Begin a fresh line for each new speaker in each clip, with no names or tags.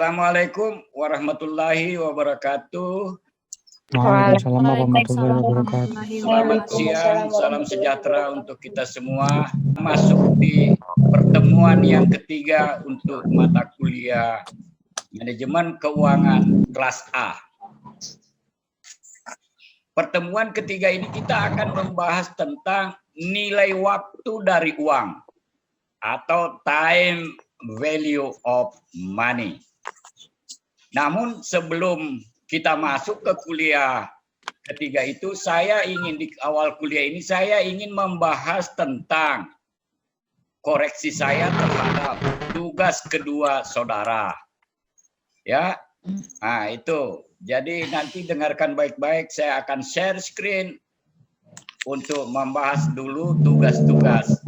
Assalamualaikum warahmatullahi wabarakatuh.
Waalaikumsalam warahmatullahi wabarakatuh.
Selamat siang, salam sejahtera untuk kita semua. Masuk di pertemuan yang ketiga untuk mata kuliah Manajemen Keuangan kelas A. Pertemuan ketiga ini kita akan membahas tentang nilai waktu dari uang atau time value of money. Namun sebelum kita masuk ke kuliah ketiga itu, saya ingin di awal kuliah ini saya ingin membahas tentang koreksi saya terhadap tugas kedua saudara. Ya, nah itu. Jadi nanti dengarkan baik-baik. Saya akan share screen untuk membahas dulu tugas-tugas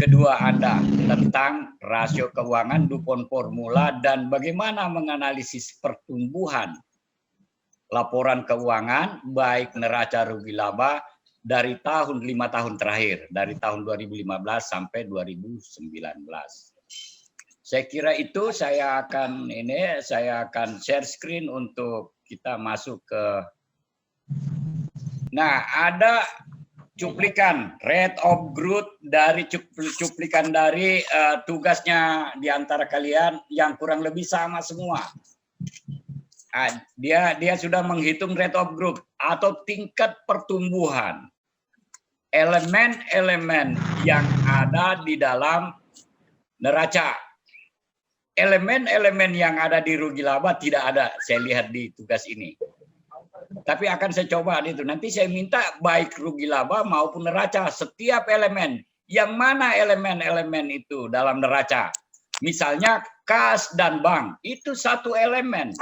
kedua Anda tentang rasio keuangan, DuPont formula, dan bagaimana menganalisis pertumbuhan laporan keuangan baik neraca rugi laba dari 5 tahun terakhir, dari tahun 2015 sampai 2019. Saya kira itu saya akan share screen untuk kita masuk ke. Nah, ada cuplikan rate of growth dari cuplikan dari tugasnya di antara kalian yang kurang lebih sama semua. Dia sudah menghitung rate of growth atau tingkat pertumbuhan elemen-elemen yang ada di dalam neraca. Elemen-elemen yang ada di rugi laba tidak ada, saya lihat di tugas ini. Tapi akan saya coba itu. Nanti saya minta baik rugi laba maupun neraca, setiap elemen. Yang mana elemen-elemen itu dalam neraca? Misalnya kas dan bank, itu satu elemen.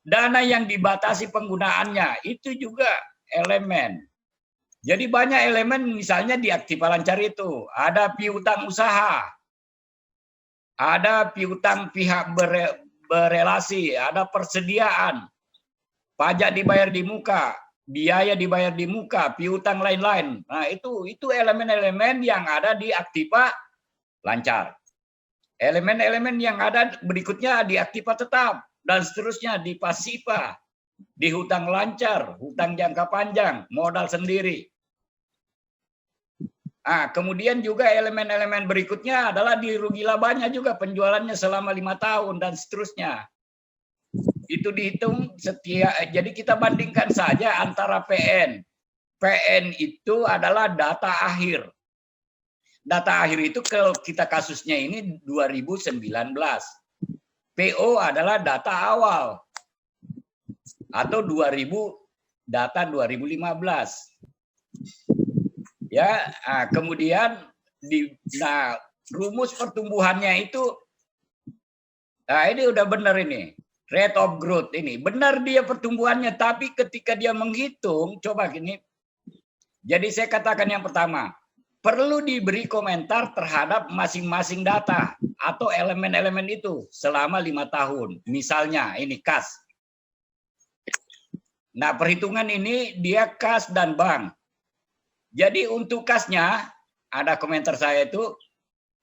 Dana yang dibatasi penggunaannya, itu juga elemen. Jadi banyak elemen, misalnya di aktiva lancar itu. Ada piutang usaha, ada piutang pihak berelasi, ada persediaan, pajak dibayar di muka, biaya dibayar di muka, piutang lain-lain. Nah, itu elemen-elemen yang ada di aktiva lancar. Elemen-elemen yang ada berikutnya di aktiva tetap dan seterusnya di pasifa, di hutang lancar, hutang jangka panjang, modal sendiri. Nah, kemudian juga elemen-elemen berikutnya adalah di rugi labanya juga, penjualannya selama 5 tahun dan seterusnya. Itu dihitung jadi kita bandingkan saja antara PN. PN itu adalah data akhir. Data akhir itu kalau kita kasusnya ini 2019. PO adalah data awal atau 2000 data 2015. Ya, kemudian rumus pertumbuhannya itu, ini udah benar ini. Rate of growth ini benar dia pertumbuhannya, tapi ketika dia menghitung, coba gini. Jadi saya katakan yang pertama, perlu diberi komentar terhadap masing-masing data atau elemen-elemen itu selama 5 tahun. Misalnya ini kas. Nah, perhitungan ini dia kas dan bank. Jadi untuk kasnya ada komentar saya itu.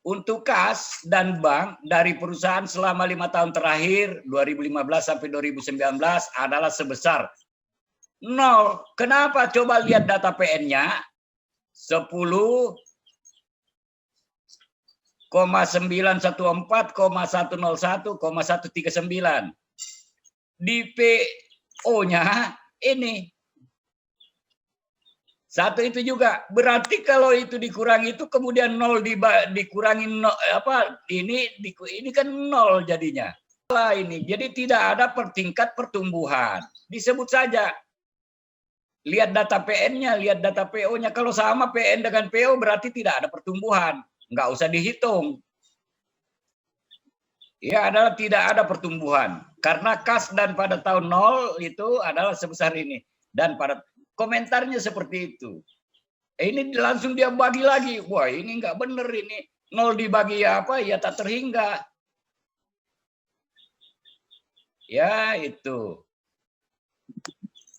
Untuk kas dan bank dari perusahaan selama 5 tahun terakhir 2015 sampai 2019 adalah sebesar 0. Kenapa? Coba lihat data PN-nya 10,914,101,139. Di PO-nya ini 1 itu juga. Berarti kalau itu dikurangi itu kemudian 0 dikurangi 0, ini kan 0 jadinya. Ini jadi tidak ada tingkat pertumbuhan. Disebut saja. Lihat data PN-nya, lihat data PO-nya. Kalau sama PN dengan PO berarti tidak ada pertumbuhan. Nggak usah dihitung. Ya, adalah tidak ada pertumbuhan. Karena kas dan pada tahun 0 itu adalah sebesar ini. Dan pada komentarnya seperti itu. Ini langsung dia bagi lagi. Wah, ini nggak bener ini. 0 dibagi apa? Ya tak terhingga. Ya, itu.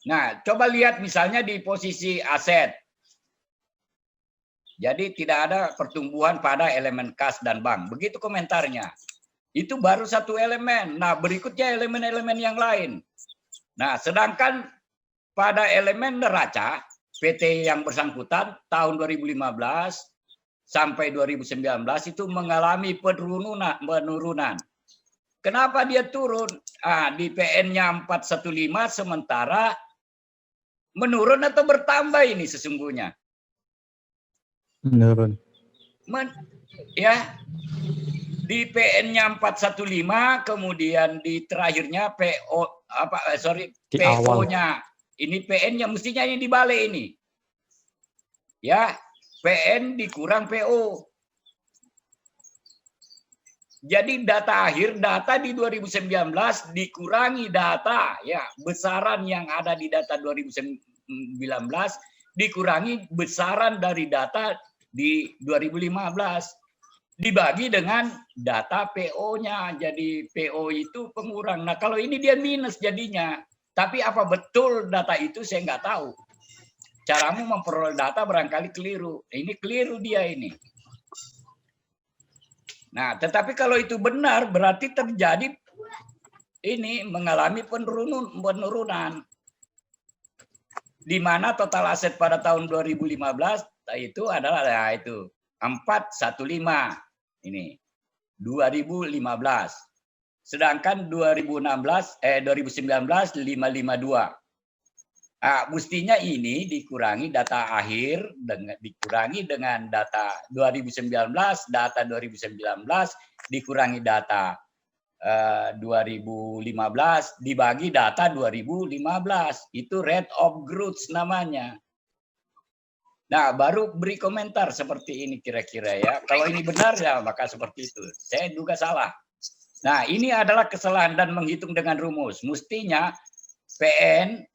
Nah, coba lihat misalnya di posisi aset. Jadi tidak ada pertumbuhan pada elemen kas dan bank. Begitu komentarnya. Itu baru satu elemen. Nah, berikutnya elemen-elemen yang lain. Nah, sedangkan pada elemen neraca, PT yang bersangkutan tahun 2015 sampai 2019 itu mengalami penurunan. Kenapa dia turun? Di PN-nya 415 sementara menurun atau bertambah ini sesungguhnya?
Menurun.
Ya, di PN-nya 415, kemudian di terakhirnya
Di awal.
PO-nya. Ini PN-nya mestinya ini dibalik ini. Ya, PN dikurang PO. Jadi data akhir, data di 2019 dikurangi data, ya, besaran yang ada di data 2019 dikurangi besaran dari data di 2015. Dibagi dengan data PO-nya. Jadi PO itu pengurang. Nah, kalau ini dia minus jadinya. Tapi apa betul data itu saya nggak tahu. Caramu memperoleh data barangkali keliru. Ini keliru dia ini. Nah, tetapi kalau itu benar berarti terjadi ini mengalami penurunan. Di mana total aset pada tahun 2015 itu adalah itu 415 ini 2015. Sedangkan 2019 552. Mestinya ini dikurangi data akhir dikurangi dengan data 2019, data 2019 dikurangi data 2015 dibagi data 2015. Itu rate of growth namanya. Nah, baru beri komentar seperti ini kira-kira ya. Kalau ini benar ya maka seperti itu. Saya duga salah. Nah, ini adalah kesalahan dan menghitung dengan rumus. Mestinya PN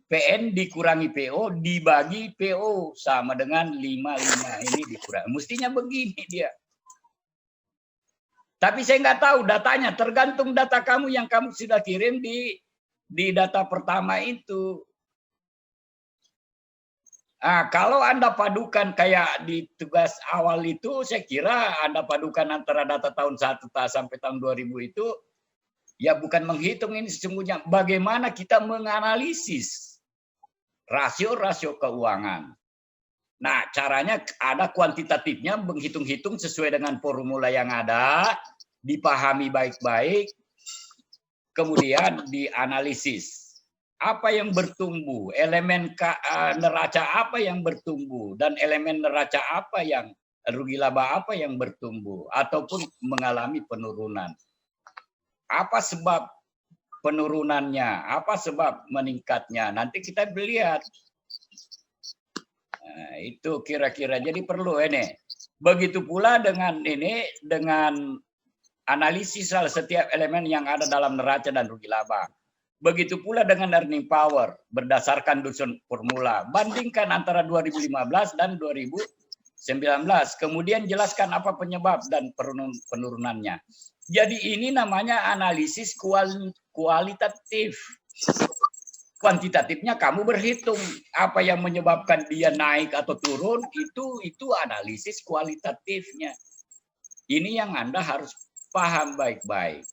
PN dikurangi PO dibagi PO sama dengan 55 ini dikurangi. Mestinya begini dia. Tapi saya nggak tahu datanya, tergantung data kamu yang kamu sudah kirim di data pertama itu. Kalau Anda padukan kayak di tugas awal itu, saya kira Anda padukan antara data tahun 1 sampai tahun 2000 itu, ya bukan menghitung ini sesungguhnya. Bagaimana kita menganalisis rasio-rasio keuangan. Nah, caranya ada kuantitatifnya, menghitung-hitung sesuai dengan formula yang ada, dipahami baik-baik, kemudian dianalisis. Apa yang bertumbuh, elemen neraca apa yang bertumbuh, dan elemen neraca apa yang rugi laba apa yang bertumbuh, ataupun mengalami penurunan. Apa sebab penurunannya, apa sebab meningkatnya, nanti kita lihat. Nah, itu kira-kira, jadi perlu ini. Begitu pula dengan ini, dengan analisis setiap elemen yang ada dalam neraca dan rugi laba. Begitu pula dengan earning power berdasarkan dusun formula. Bandingkan antara 2015 dan 2019. Kemudian jelaskan apa penyebab dan penurunannya. Jadi ini namanya analisis kualitatif. Kuantitatifnya kamu berhitung apa yang menyebabkan dia naik atau turun, itu analisis kualitatifnya. Ini yang Anda harus paham baik-baik.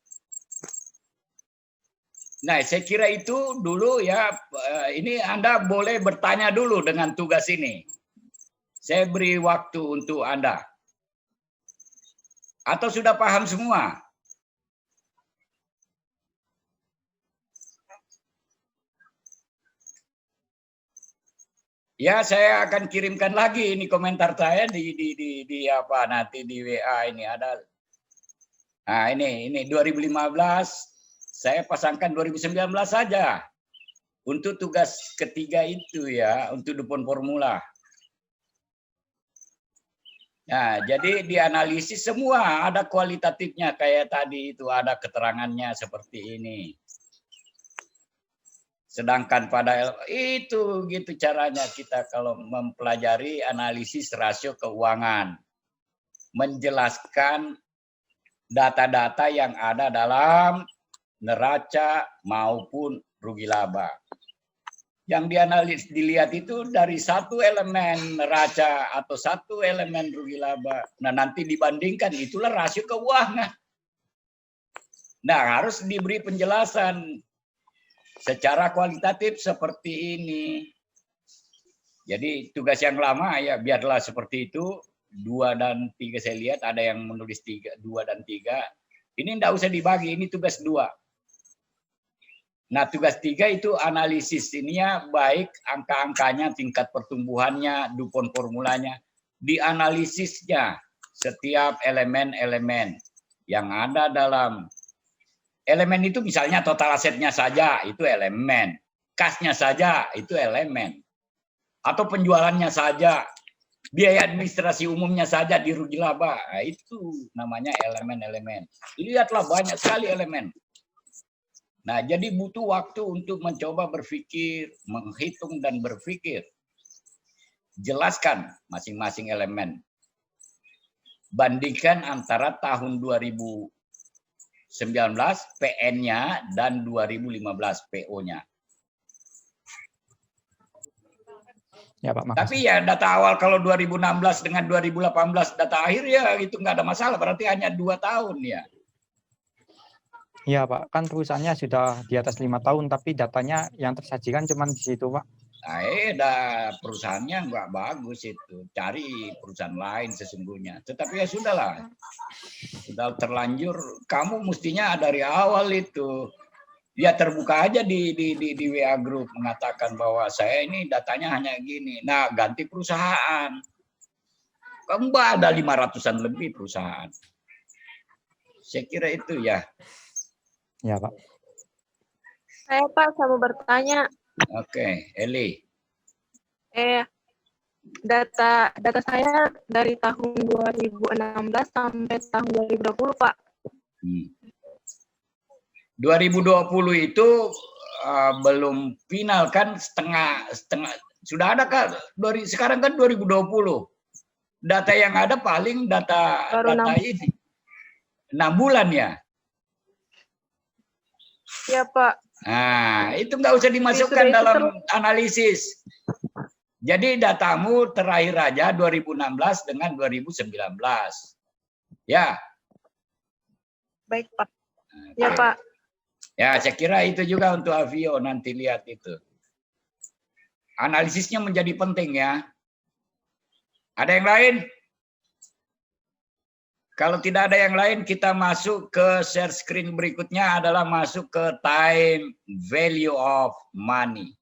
Nah, saya kira itu dulu ya. Ini Anda boleh bertanya dulu dengan tugas ini. Saya beri waktu untuk Anda. Atau sudah paham semua? Ya, saya akan kirimkan lagi ini komentar saya di apa nanti di WA ini ada. Nah, ini 2015 saya pasangkan 2019 saja. Untuk tugas ketiga itu ya, untuk dupon formula. Nah, jadi dianalisis semua, ada kualitatifnya kayak tadi itu, ada keterangannya seperti ini. Sedangkan pada itu gitu caranya kita kalau mempelajari analisis rasio keuangan. Menjelaskan data-data yang ada dalam neraca maupun rugi laba. Yang dianalisis dilihat itu dari satu elemen neraca atau satu elemen rugi laba. Nah, nanti dibandingkan itulah rasio keuangan. Nah, harus diberi penjelasan secara kualitatif seperti ini. Jadi tugas yang lama ya biarlah seperti itu. 2 dan 3 saya lihat ada yang menulis 2 dan 3. Ini enggak usah dibagi, ini tugas 2. Nah, tugas 3 itu analisis ininya, baik angka-angkanya, tingkat pertumbuhannya, DuPont formulanya, dianalisisnya setiap elemen-elemen yang ada dalam elemen itu, misalnya total asetnya saja itu elemen, kasnya saja itu elemen, atau penjualannya saja, biaya administrasi umumnya saja di rugi laba, nah, itu namanya elemen-elemen. Lihatlah banyak sekali elemen. Nah, jadi butuh waktu untuk mencoba berpikir, menghitung dan berpikir. Jelaskan masing-masing elemen. Bandingkan antara tahun 2019 PN-nya dan 2015 PO-nya.
Ya Pak, makasih.
Tapi ya data awal kalau 2016 dengan 2018 data akhir ya itu nggak ada masalah, berarti hanya 2 tahun ya.
Iya Pak, kan perusahaannya sudah di atas 5 tahun, tapi datanya yang tersajikan cuma di situ Pak.
Nah, perusahaannya nggak bagus itu, cari perusahaan lain sesungguhnya. Tetapi ya sudahlah, sudah terlanjur. Kamu mestinya dari awal itu ya terbuka aja di WA Group mengatakan bahwa saya ini datanya hanya gini. Nah, ganti perusahaan. Kamu ada 500-an lebih perusahaan. Saya kira itu ya.
Ya Pak.
Saya Pak, saya mau bertanya.
Oke, Eli.
Data saya dari tahun 2016 sampai tahun 2020 Pak.
2020 itu belum final kan, setengah sudah ada kan, sekarang kan 2020. Data yang ada paling data ini 6 bulan ya.
Iya Pak.
Nah, itu nggak usah dimasukkan dalam analisis. Jadi datamu terakhir aja 2016 dengan 2019. Ya.
Baik Pak. Ya Pak.
Ya, saya kira itu juga untuk Avio, nanti lihat itu. Analisisnya menjadi penting ya. Ada yang lain? Kalau tidak ada yang lain, kita masuk ke share screen berikutnya adalah masuk ke time value of money.